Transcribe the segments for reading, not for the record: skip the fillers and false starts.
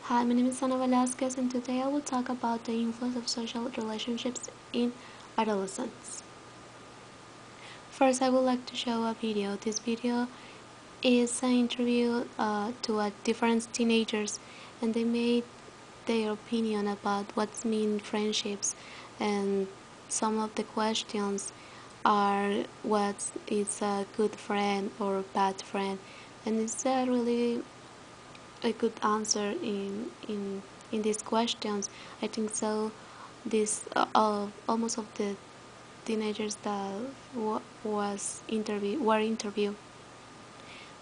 Hi, my name is Ana Velasquez, and today I will talk about the influence of social relationships in adolescence. First, I would like to show a video. This video is an interview to different teenagers, and they made their opinion about what mean friendships, and some of the questions are what is a good friend or bad friend, and it's a good answer in these questions. I think so. This almost of the teenagers that were interviewed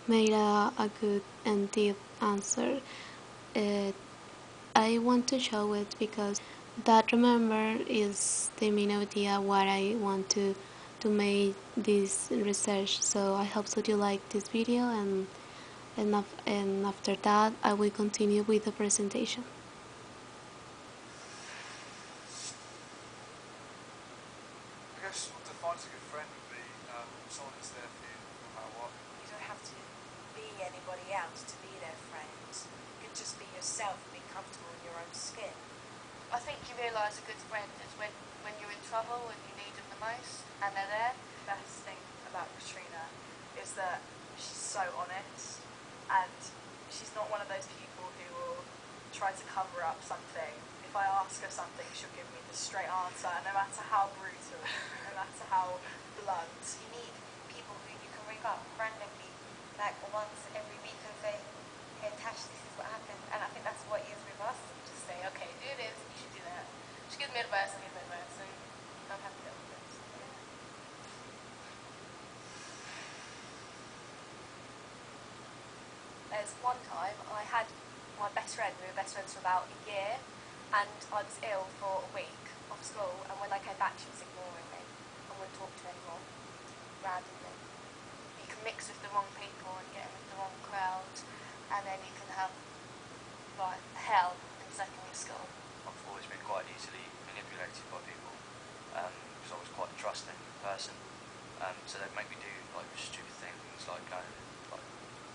made a good and deep answer. Uh, I want to show it because that remember is the main idea what I want to make this research. So I hope so you like this video, and after that I will continue with the presentation. I guess what defines a good friend would be someone that's there for you no matter what. You don't have to be anybody else to be their friend. You can just be yourself and be comfortable in your own skin. I think you realise a good friend is when you're in trouble and you need them the most and they're there. The best thing about Katrina is that she's so honest, and she's not one of those people who will try to cover up something. If I ask her something, she'll give me the straight answer, no matter how brutal, no matter how blunt. You need people who you can ring up randomly, like once every week and say, hey Tash, this is what happened. And I think that's what it is with us. Just say, okay, do this, you should do that. She gives me advice, I give her advice, and I'm happy that with it. There's one time I had my best friend, we were best friends for about a year, and I was ill for a week off school, and when I came back she was ignoring me and wouldn't talk to anyone randomly. You can mix with the wrong people and get in with the wrong crowd, and then you can have like hell in secondary school. I've always been quite easily manipulated by people because I was quite a trusting person. So they'd make me do like stupid things like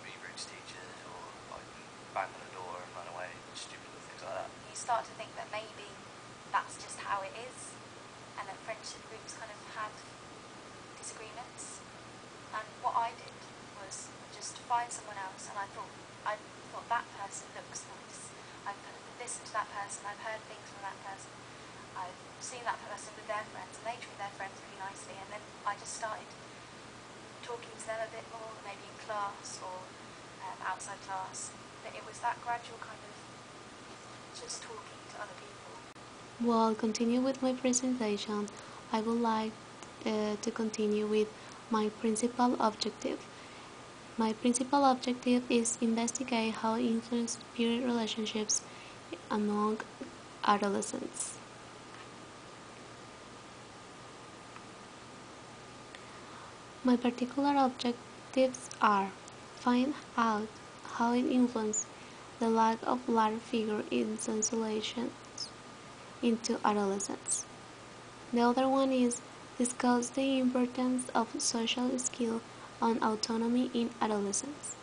be rude to teachers or like bang on the door and run away, stupid little things like that. You start to think that maybe that's just how it is, and that friendship groups kind of have disagreements. And what I did was just find someone else, and I thought that person looks nice. I've listened to that person, I've heard things from that person, I've seen that person with their friends, and they treat their friends really nicely, and then I just started talking to them a bit more, maybe in class or outside class. But it was that gradual kind of just talking to other people. Well, continue with my presentation. I would like to continue with my principal objective. My principal objective is investigate how influence peer relationships among adolescents. My particular objectives are find out how it influences the lack of ladder figure in socialization into adolescence. The other one is discuss the importance of social skill and autonomy in adolescence.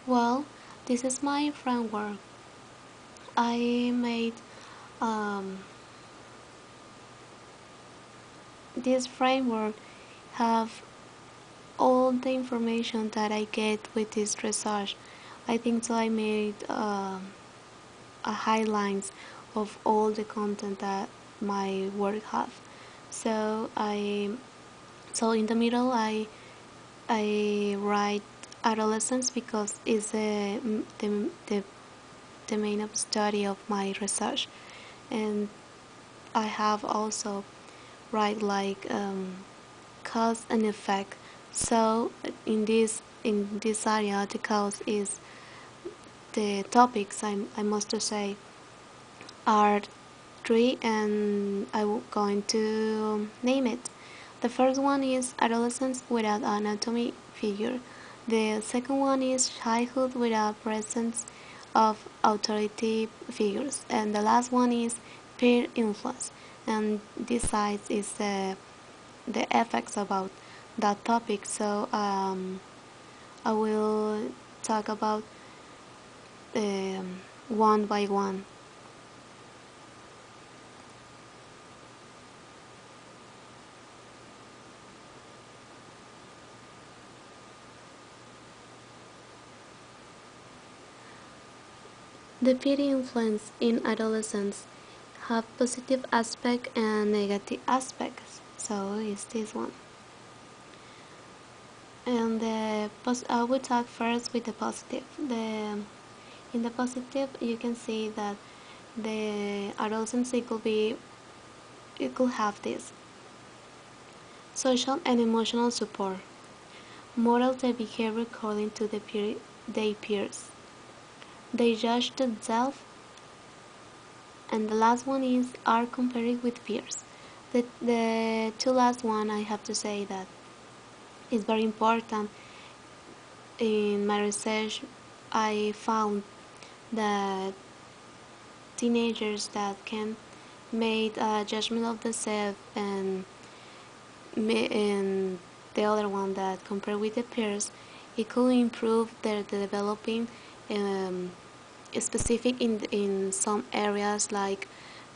Well, this is my framework. I made this framework have all the information that I get with this research. I think so I made a highlights of all the content that my work have. So in the middle I write adolescence because it's the main of study of my research, and I have also write like cause and effect. So in this area, the cause is the topics I must say are three, and I'm going to name it. The first one is adolescence without anatomy figure. The second one is childhood without presence of authority figures, and the last one is peer influence. And this side is the effects about that topic. So I will talk about one by one. The peer influence in adolescence have positive aspect and negative aspects. So is this one. And I will talk first with the positive. In the positive, you can see that the adolescence it could have this social and emotional support, model the behavior according to their peers. They judge themselves, and the last one is are compared with peers. The two last one I have to say that is very important. In my research, I found that teenagers that can make a judgment of themselves and the other one that compared with the peers, it could improve their developing um, specific in some areas like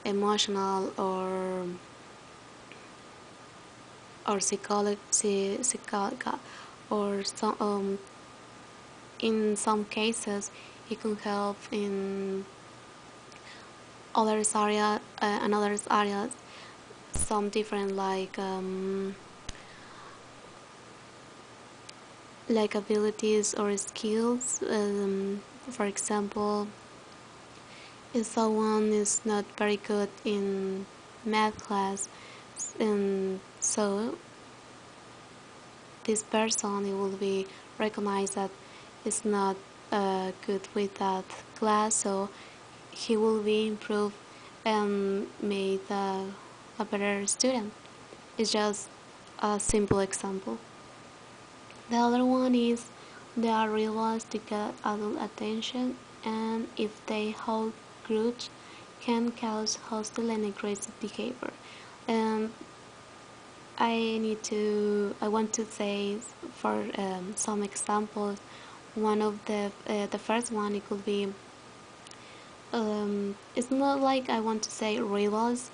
emotional or psychological or some in some cases it can help in others area another areas some different like abilities or skills. For example, if someone is not very good in math class, and so this person it will be recognized that is not good with that class, so he will be improved and made a better student. It's just a simple example. The other one is they are realized to get adult attention, and if they hold grudge, can cause hostile and aggressive behavior. And I want to say for some examples. One of the first one it could be it's not like I want to say rivals.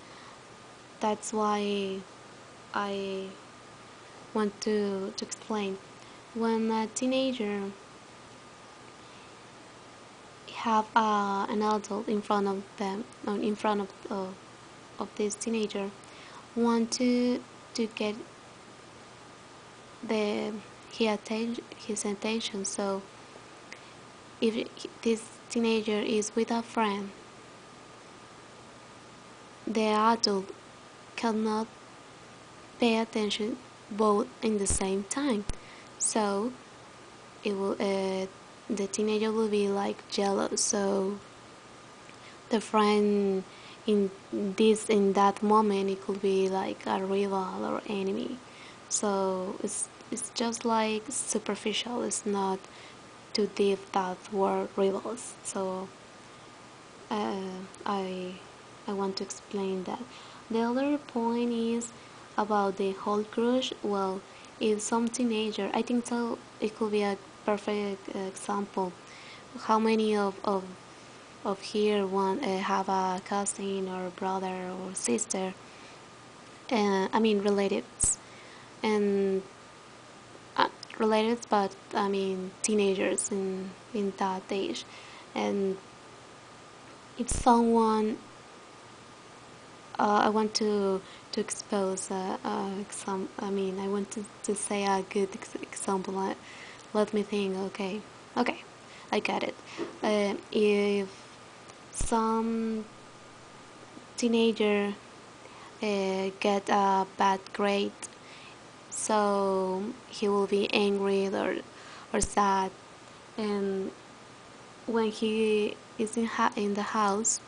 That's why I want to explain. When a teenager have an adult in front of them, in front of this teenager, want to get the his attention. So if this teenager is with a friend, the adult cannot pay attention both in the same time. So it will the teenager will be like jealous. So the friend in that moment it could be like a rival or enemy. So it's just like superficial. It's not too deep that word rivals. So uh, I I want to explain that. The other point is about the whole crush. Well, if some teenager, I think so, it could be a perfect example. How many of here one have a cousin or brother or sister? I mean relatives and uh, relatives, but I mean teenagers in that age, and if someone I want to expose some. I mean, I want to say a good example. Let me think. Okay, I got it. If some teenager get a bad grade, so he will be angry or sad, and when he is in the house,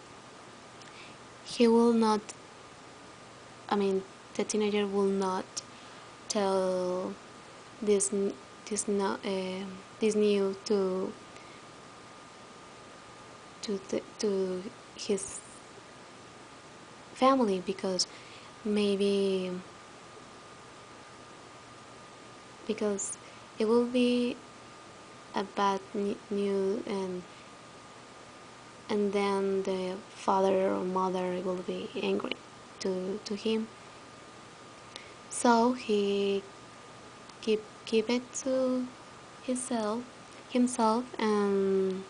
he will not. I mean, the teenager will not tell this this no, this news to his family because maybe because it will be a bad news, and then the father or mother will be angry to him. So he keep it to himself, and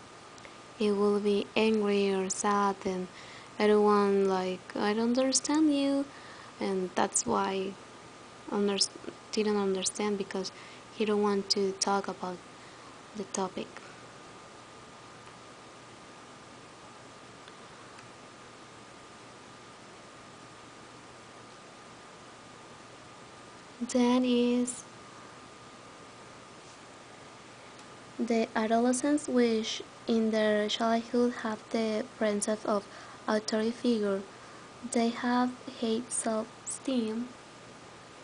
he will be angry or sad, and everyone like, I don't understand you, and that's why under, didn't understand, because he don't want to talk about the topic. Then is the adolescents, which in their childhood have the presence of authority figure. They have hate self-esteem,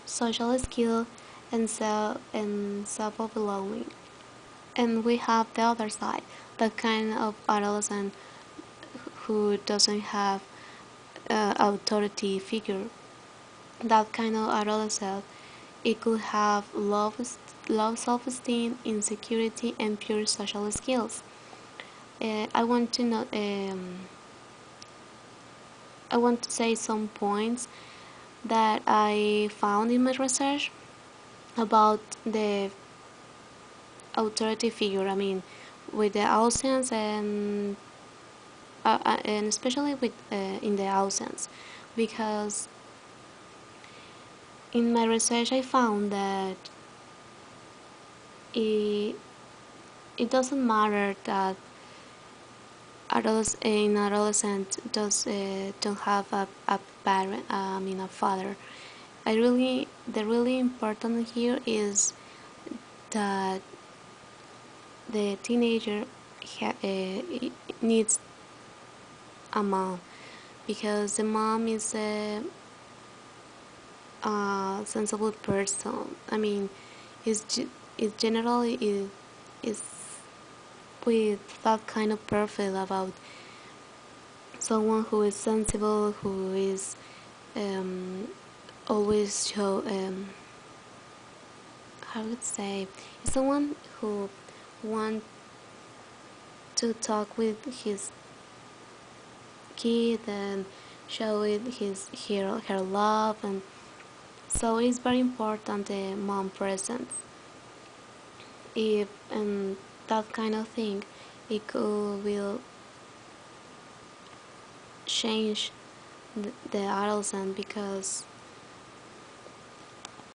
social skill, and self-belonging. And we have the other side, the kind of adolescent who doesn't have authority figure. That kind of adolescent, it could have low self-esteem, insecurity, and pure social skills. I want to know. I want to say some points that I found in my research about the authority figure. I mean, with the audience, and especially with in the audience, because in my research I found that it it doesn't matter that adolescent don't have a parent, I mean a father. The really important here is that the teenager needs a mom, because the mom is a sensible person. I mean, is generally is with that kind of profile about someone who is sensible, who is um, always show, how would say, someone who want to talk with his kid and show it her love, and so it's very important the mom presence. If and that kind of thing, it could will change the adolescent, because